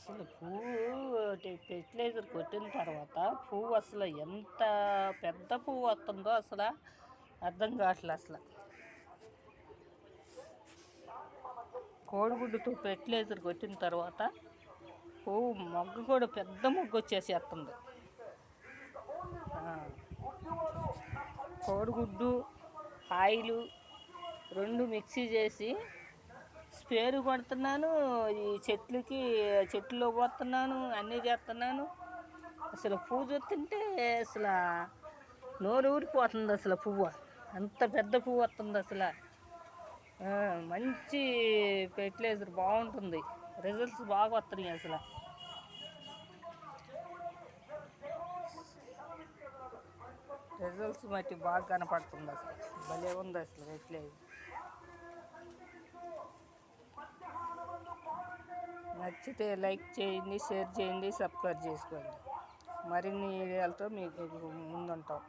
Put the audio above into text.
అసలు పువ్వు ఫెర్టిలైజర్ కొట్టిన తర్వాత పువ్వు అసలు ఎంత పెద్ద పువ్వు వస్తుందో అసలు అర్థం కావట్లే. అసలు కోడిగుడ్డుతో ఫెర్టిలైజర్ కొట్టిన తర్వాత పువ్వు మొగ్గ కూడా పెద్ద మొగ్గ వచ్చేసేస్తుంది. కోడిగుడ్డు ఆయిలు రెండు మిక్సీ చేసి స్ప్రేలు కొడుతున్నాను, ఈ చెట్లో పోతున్నాను, అన్నీ చేస్తున్నాను. అసలు పువ్వు చూస్తుంటే అసలు నోరు ఊరిపోతుంది. అసలు పువ్వు అంత పెద్ద పువ్వు వస్తుంది. అసలు మంచి ఫెర్టిలైజర్ బాగుంటుంది, రిజల్ట్స్ బాగా వస్తున్నాయి. అసలు రిజల్ట్స్ మట్టి బాగా కనపడుతుంది. అసలు భలే ఉంది అసలు ఫెర్టిలైజర్. నచ్చితే లైక్ చేయండి, షేర్ చేయండి, సబ్స్క్రైబ్ చేసుకోండి. మరిన్ని వీడియోలతో మీకు ముందుంటాం.